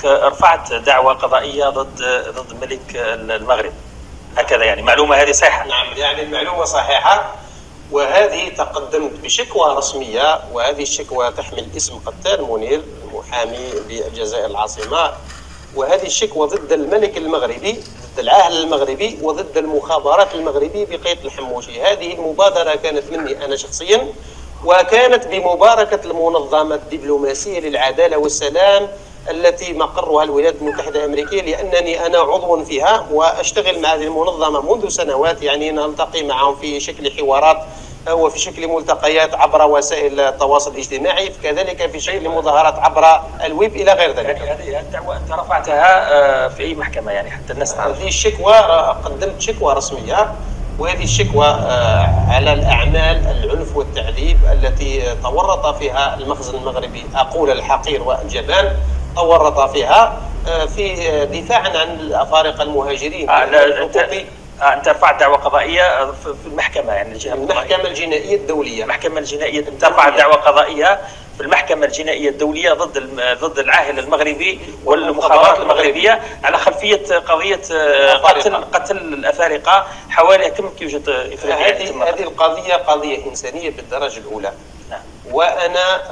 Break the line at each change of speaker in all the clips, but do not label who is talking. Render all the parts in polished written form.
أنك رفعت دعوى قضائية ضد ملك المغرب، هكذا يعني معلومة هذه صحيحة؟
نعم، يعني المعلومة صحيحة، وهذه تقدمت بشكوى رسمية، وهذه الشكوى تحمل اسم قتال منير المحامي للجزائر العاصمة، وهذه الشكوى ضد الملك المغربي، ضد العاهل المغربي، وضد المخابرات المغربية بقيادة الحموشي. هذه المبادرة كانت مني أنا شخصيا، وكانت بمباركة المنظمة الدبلوماسية للعدالة والسلام التي مقرها الولايات المتحدة الأمريكية، لأنني أنا عضو فيها وأشتغل مع هذه المنظمة منذ سنوات، يعني نلتقي معهم في شكل حوارات وفي شكل ملتقيات عبر وسائل التواصل الاجتماعي، كذلك في شكل مظاهرات عبر الويب إلى غير ذلك.
هذه الدعوة أنت رفعتها في أي محكمة يعني حتى الناس تعرف؟
هذه الشكوى قدمت شكوى رسمية، وهذه الشكوى على الأعمال العنف والتعذيب التي تورط فيها المخزن المغربي، أقول الحقير والجبان، تورط فيها في دفاعا عن الأفارقة المهاجرين.
أنت رفعت دعوة قضائية في المحكمة، يعني الجهة
المحكمة الجنائية الدولية.
المحكمة الجنائية أنت رفعت دعوة قضائية في المحكمة الجنائية الدولية ضد العاهل المغربي والمخابرات المغربية على خلفية قضية قتل الأفارقة. حوالي كم يوجد إفريقيا؟
هذه القضية قضية إنسانية بالدرجة الأولى. وأنا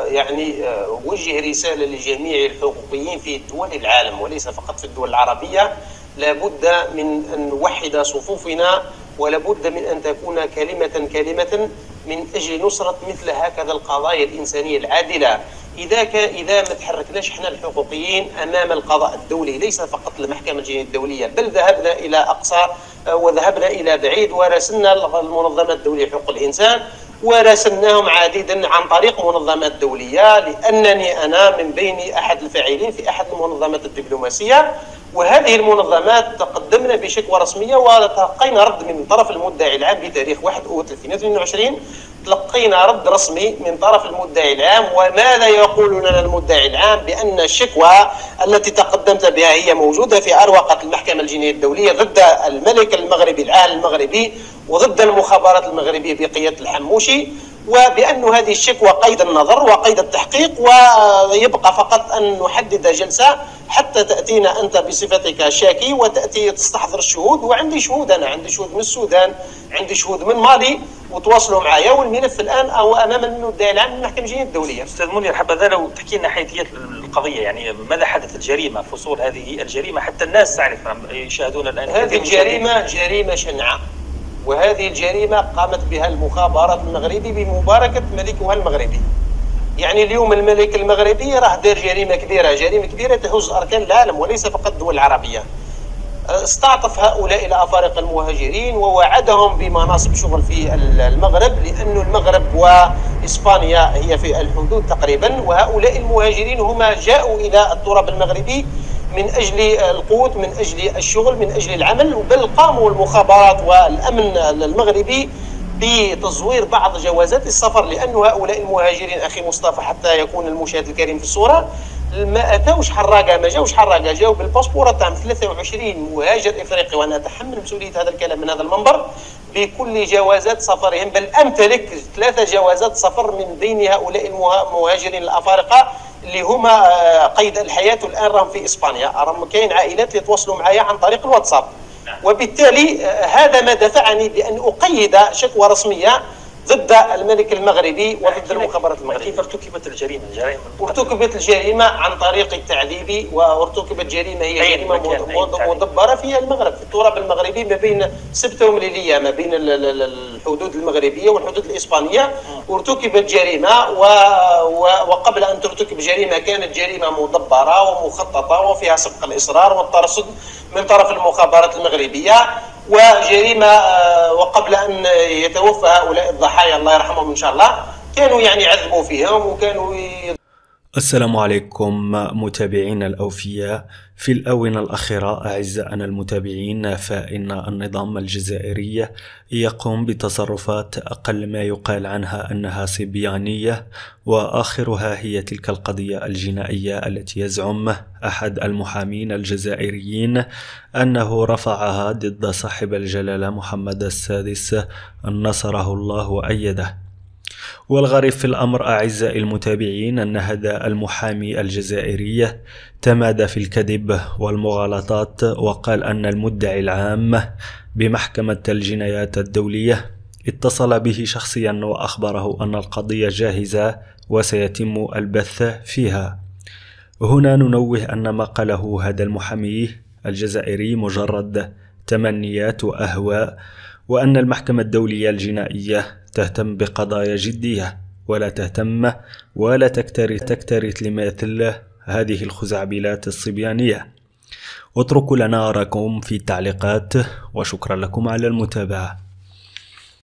يعني أوجه رسالة لجميع الحقوقيين في دول العالم وليس فقط في الدول العربية، لابد من أن نوحد صفوفنا، ولابد من أن تكون كلمة من أجل نصرة مثل هكذا القضايا الإنسانية العادلة. إذا ما تحركناش احنا الحقوقيين أمام القضاء الدولي، ليس فقط المحكمة الجنائية الدولية، بل ذهبنا إلى أقصى وذهبنا إلى بعيد، وراسلنا المنظمات الدولية لحقوق الإنسان، وراسلناهم عديدا عن طريق منظمات دولية، لأنني أنا من بين أحد الفاعلين في أحد المنظمات الدبلوماسية. وهذه المنظمات تقدمنا بشكوى رسمية، وتلقينا رد من طرف المدعي العام بتاريخ 1 أوت 2022. تلقينا رد رسمي من طرف المدعي العام. وماذا يقول لنا المدعي العام؟ بأن الشكوى التي تقدمت بها هي موجودة في أروقة المحكمة الجنائية الدولية ضد الملك المغربي العاهل المغربي وضد المخابرات المغربية بقيادة الحموشي، وبأن هذه الشكوى قيد النظر وقيد التحقيق، ويبقى فقط أن نحدد جلسة حتى تأتينا أنت بصفتك شاكي وتأتي تستحضر الشهود. وعندي شهود، أنا عندي شهود من السودان، عندي شهود من مالي، وتواصلوا معايا، والملف الآن أو أمام المدعي العام من المحكمة الجنائية الدولية.
أستاذ منير، حبذا لو تحكي لنا حيثيات القضية، يعني ماذا حدث الجريمة، فصول هذه الجريمة حتى الناس تعرف، يشاهدون الآن.
هذه الجريمة جريمة شنعاء، وهذه الجريمة قامت بها المخابرات المغربي بمباركة ملكها المغربي. يعني اليوم الملك المغربي راه دار جريمة كبيرة تهز أركان العالم وليس فقط الدول العربية. استعطف هؤلاء الأفارقة المهاجرين ووعدهم بمناصب شغل في المغرب، لأن المغرب وإسبانيا هي في الحدود تقريبا، وهؤلاء المهاجرين هم جاءوا إلى التراب المغربي من أجل القوت، من أجل الشغل، من أجل العمل. بل قاموا المخابرات والأمن المغربي بتزوير بعض جوازات السفر، لأن هؤلاء المهاجرين أخي مصطفى حتى يكون المشاهد الكريم في الصورة، ما أتاوش حراقة، ما جاوش حراقة، جاوا بالباسبورات تاع 23 مهاجر إفريقي، وأنا أتحمل مسؤولية هذا الكلام من هذا المنبر، بكل جوازات سفرهم. بل أمتلك 3 جوازات سفر من بين هؤلاء المهاجرين الأفارقة اللي هما قيد الحياة، والآن راهم في إسبانيا. راهم كاين عائلات يتواصلوا معايا عن طريق الواتساب. وبالتالي هذا ما دفعني بأن أقيد شكوى رسمية ضد الملك المغربي وضد المخابرات المغربية.
كيف ارتكبت الجريمة؟
ارتكبت الجريمة عن طريق التعذيب، وارتكبت جريمة هي جريمة مدبرة في المغرب، في التراب المغربي، ما بين سبتة ومليلية، ما بين الحدود المغربية والحدود الإسبانية. ارتكبت جريمة، وقبل أن ترتكب جريمة كانت جريمة مدبرة ومخططة وفيها سبق الإصرار والترصد من طرف المخابرات المغربية، وجريمة وقبل أن يتوفى هؤلاء الضحايا الله يرحمهم إن شاء الله كانوا يعني يعذبوا فيهم وكانوا
السلام عليكم متابعينا الأوفياء. في الآونة الأخيرة أعزائنا المتابعين، فإن النظام الجزائري يقوم بتصرفات أقل ما يقال عنها أنها صبيانية، وآخرها هي تلك القضية الجنائية التي يزعم أحد المحامين الجزائريين أنه رفعها ضد صاحب الجلالة محمد السادس نصره الله وأيده. والغريب في الأمر أعزائي المتابعين أن هذا المحامي الجزائري تمادى في الكذب والمغالطات، وقال أن المدعي العام بمحكمة الجنايات الدولية اتصل به شخصيا وأخبره أن القضية جاهزة وسيتم البث فيها. هنا ننوه أن ما قاله هذا المحامي الجزائري مجرد تمنيات وأهواء، وأن المحكمة الدولية الجنائية تهتم بقضايا جدية ولا تهتم ولا تكترث لمثل هذه الخزعبلات الصبيانية. اتركوا لنا آراءكم في التعليقات، وشكرا لكم على المتابعة.